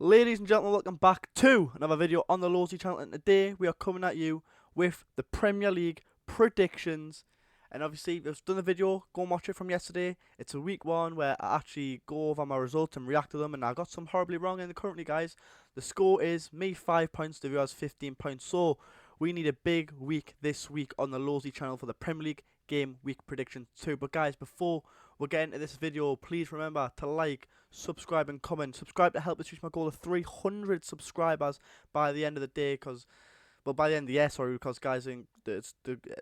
Ladies and gentlemen, welcome back to another video on the Lawsy channel, and today we are coming at you with the Premier League predictions. And obviously, we've done the video, go and watch it from yesterday. It's a week one where I actually go over my results and react to them, and I got some horribly wrong. And currently, guys, the score is me 5 points, the viewers 15 points. So we need a big week this week on the Lawsy channel for the Premier League game week predictions too. But guys, before we get into this video, please remember to like, subscribe and comment. Subscribe to help us reach my goal of 300 subscribers by the end of the day, by the end of the year, sorry, because guys, the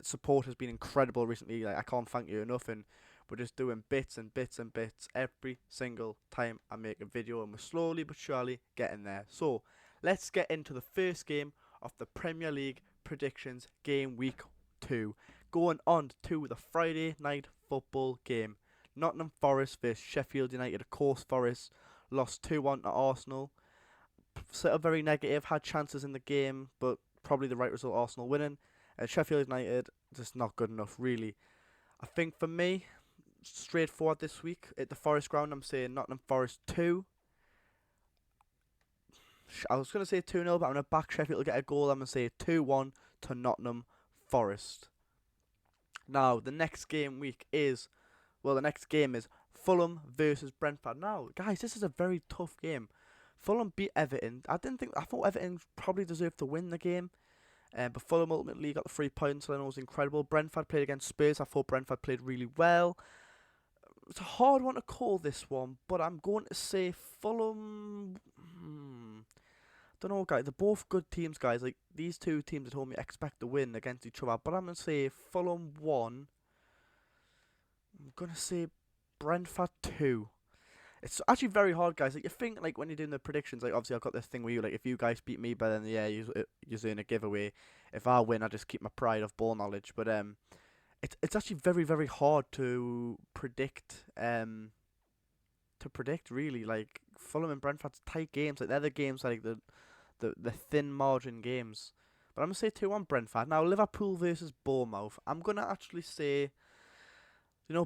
support has been incredible recently. Like, I can't thank you enough, and we're just doing bits and bits and bits every single time I make a video, and we're slowly but surely getting there. So let's get into the first game of the Premier League predictions game week 2, going on to the Friday night football game. Nottingham Forest vs Sheffield United. Of course, Forest lost 2-1 to Arsenal. Sort of very negative, had chances in the game, but probably the right result, Arsenal winning. Sheffield United, just not good enough, really. I think for me, straightforward this week, at the Forest ground, I'm saying Nottingham Forest 2. I was going to say 2-0, but I'm going to back Sheffield to get a goal. I'm going to say 2-1 to Nottingham Forest. Now, the next game is Fulham versus Brentford. Now, guys, this is a very tough game. Fulham beat Everton. I thought Everton probably deserved to win the game. But Fulham ultimately got the 3 points, and it was incredible. Brentford played against Spurs. I thought Brentford played really well. It's a hard one to call, this one, but I'm going to say Fulham. Don't know, guys. They're both good teams, guys. Like, these two teams at home, you expect to win against each other. But I'm going to say Fulham 1. I'm going to say Brentford 2. It's actually very hard, guys. Like, you think, like, when you're doing the predictions, like, obviously I've got this thing where you, like, if you guys beat me, but then, yeah, you're doing a giveaway. If I win, I just keep my pride of ball knowledge. But it's actually very, very hard to predict. Really. Like, Fulham and Brentford's tight games. Like, they're the games, like, the thin margin games. But I'm gonna say 2-1 Brentford. Now, Liverpool versus Bournemouth. I'm gonna actually say,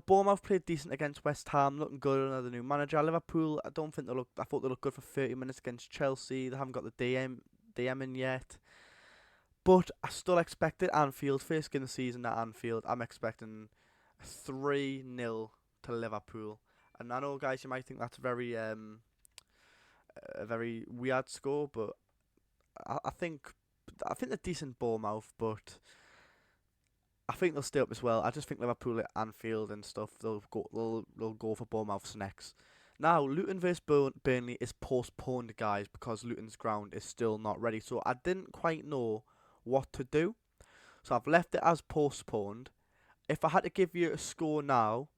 Bournemouth played decent against West Ham, looking good under the new manager. Liverpool, I don't think I thought they looked good for 30 minutes against Chelsea. They haven't got the DM in yet. But I still expect it. Anfield, first game of the season at Anfield. I'm expecting 3-0 to Liverpool. And I know, guys, you might think that's a very weird score, but I think they're decent Bournemouth, but I think they'll stay up as well. I just think Liverpool at Anfield and stuff, they'll go for Bournemouth's next. Now, Luton vs Burnley is postponed, guys, because Luton's ground is still not ready. So I didn't quite know what to do, so I've left it as postponed. If I had to give you a score now,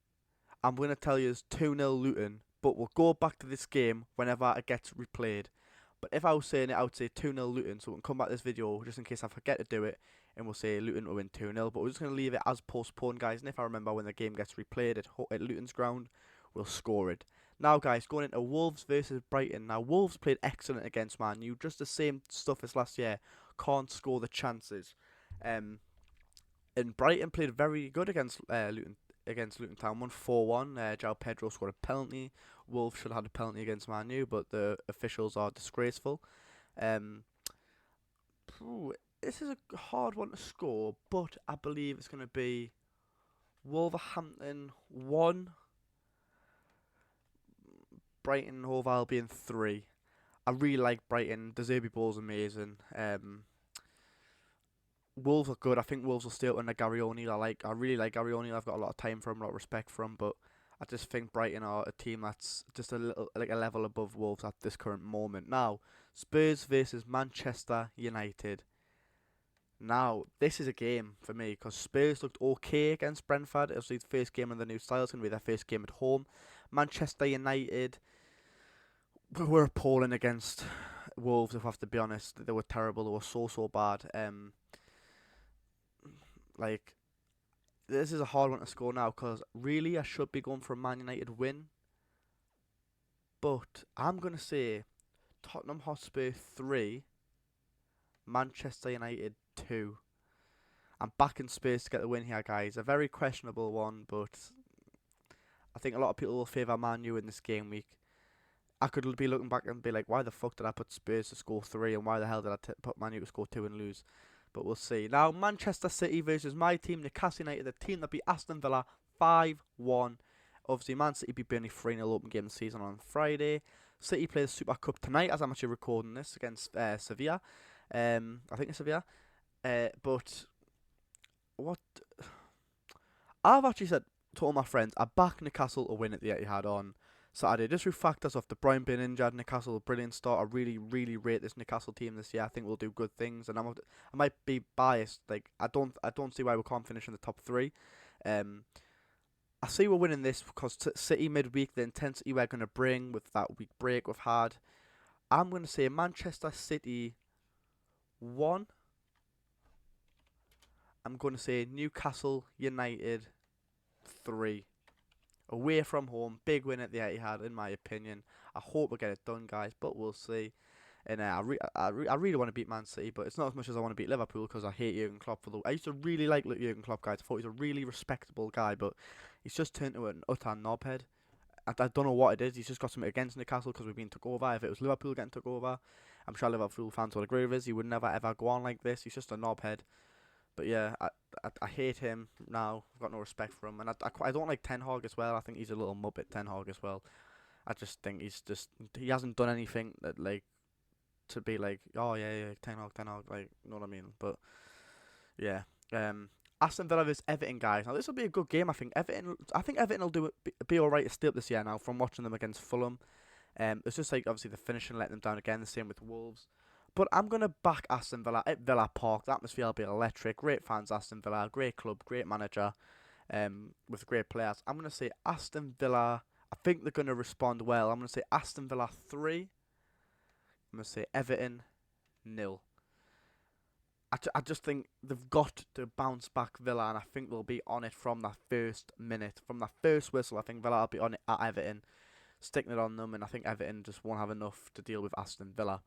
I'm going to tell you it's 2-0 Luton, but we'll go back to this game whenever it gets replayed. But if I was saying it, I would say 2-0 Luton, so we can come back to this video just in case I forget to do it, and we'll say Luton will win 2-0. But we're just going to leave it as postponed, guys, and if I remember when the game gets replayed at Luton's ground, we'll score it. Now, guys, going into Wolves versus Brighton. Now, Wolves played excellent against Man U, just the same stuff as last year. Can't score the chances. And Brighton played very good against Luton Town, won 4-1. João Pedro scored a penalty. Wolves should have had a penalty against Man U, but the officials are disgraceful. This is a hard one to score, but I believe it's going to be Wolverhampton 1, Brighton Hove Albion 3. I really like Brighton. De Zerbi Ball's amazing. Wolves are good. I think Wolves will stay up under Gary O'Neill. I really like Gary O'Neill. I've got a lot of time for him, a lot of respect for him, but I just think Brighton are a team that's just a level above Wolves at this current moment. Now, Spurs versus Manchester United. Now, this is a game for me because Spurs looked okay against Brentford. It was the first game in the new style. It's going to be their first game at home. Manchester United were appalling against Wolves, if I have to be honest. They were terrible. They were so bad. Like, this is a hard one to score now because really I should be going for a Man United win. But I'm going to say Tottenham Hotspur 3, Manchester United 2. I'm backing Spurs to get the win here, guys. A very questionable one, but I think a lot of people will favour Man U in this game week. I could be looking back and be like, why the fuck did I put Spurs to score 3, and why the hell did I put Man U to score 2 and lose? But we'll see. Now, Manchester City versus my team, Newcastle United, the team that beat Aston Villa 5-1. Obviously, Man City beat Burnley 3-0 open game of the season on Friday. City play the Super Cup tonight, as I'm actually recording this, against Sevilla. I think it's Sevilla. But what I've actually said to all my friends, I back Newcastle to win at the Etihad on Saturday. Just through factors of De Bruyne being injured, Newcastle a brilliant start. I really, really rate this Newcastle team this year. I think we'll do good things, and I might be biased. Like I don't see why we can't finish in the top 3. I see we're winning this because City midweek, the intensity we're going to bring with that week break we've had. I'm going to say Manchester City 1. I'm going to say Newcastle United 3. Away from home, big win at the Etihad, in my opinion. I hope we get it done, guys, but we'll see. And I really want to beat Man City, but it's not as much as I want to beat Liverpool because I hate Jurgen Klopp. I used to really like Jurgen Klopp, guys. I thought he was a really respectable guy, but he's just turned into an utter knobhead. I don't know what it is. He's just got something against Newcastle because we've been took over. If it was Liverpool getting took over, I'm sure Liverpool fans would agree with us. He would never ever go on like this. He's just a knobhead. But yeah, I hate him now. I've got no respect for him, and I don't like Ten Hag as well. I think he's a little muppet, Ten Hag as well. I just think he hasn't done anything that like to be like, oh yeah, Ten Hag, like, you know what I mean? But yeah, Aston Villa vs Everton, guys. Now this will be a good game. I think Everton will be all right to stay up this year now from watching them against Fulham. It's just like obviously the finishing letting them down again. The same with Wolves. But I'm going to back Aston Villa at Villa Park. The atmosphere will be electric. Great fans, Aston Villa. Great club, great manager, with great players. I'm going to say Aston Villa. I think they're going to respond well. I'm going to say Aston Villa 3. I'm going to say Everton 0. I just think they've got to bounce back Villa, and I think they'll be on it from that first minute. From that first whistle, I think Villa will be on it at Everton, sticking it on them, and I think Everton just won't have enough to deal with Aston Villa.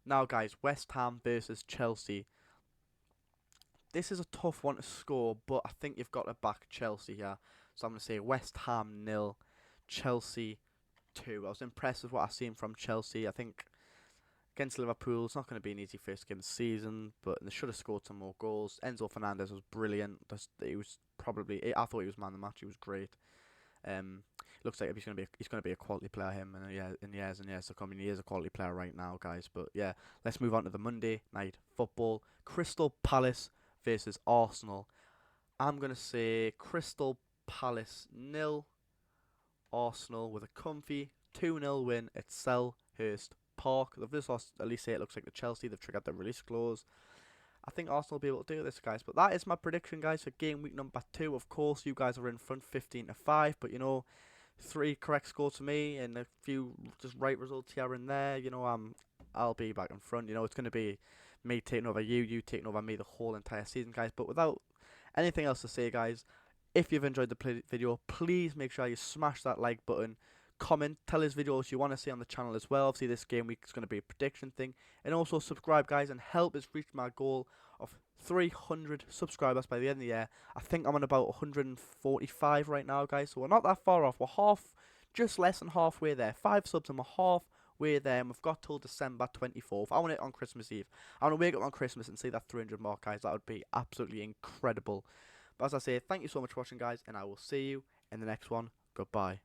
Now, guys, West Ham versus Chelsea. This is a tough one to score, but I think you've got to back Chelsea here. So I'm going to say West Ham 0, Chelsea 2. I was impressed with what I've seen from Chelsea. I think against Liverpool, it's not going to be an easy first game of the season, but they should have scored some more goals. Enzo Fernandez was brilliant. I thought he was man of the match. He was great. Looks like he's going to be a quality player in years and years to come. He is a quality player right now, guys. But yeah, let's move on to the Monday night football. Crystal Palace versus Arsenal. I'm going to say Crystal Palace 0, Arsenal with a comfy 2-0 win at Selhurst Park. They've just lost, at least it looks like, the Chelsea. They've triggered the release clause. I think Arsenal will be able to do this, guys. But that is my prediction, guys, for game week number 2. Of course, you guys are in front 15-5, but you know, 3 correct scores to me and a few just right results here and there. You know, I'll be back in front. You know, it's going to be me taking over you taking over me the whole entire season, guys. But without anything else to say, guys, if you've enjoyed the video, please make sure you smash that like button. Comment, tell us videos you want to see on the channel as well. Obviously, this game week is going to be a prediction thing. And also subscribe, guys, and help us reach my goal of 300 subscribers by the end of the year. I think I'm on about 145 right now, guys. So we're not that far off. We're just less than halfway there. 5 subs and we're halfway there. And we've got till December 24th. I want it on Christmas Eve. I want to wake up on Christmas and see that 300 mark, guys. That would be absolutely incredible. But as I say, thank you so much for watching, guys. And I will see you in the next one. Goodbye.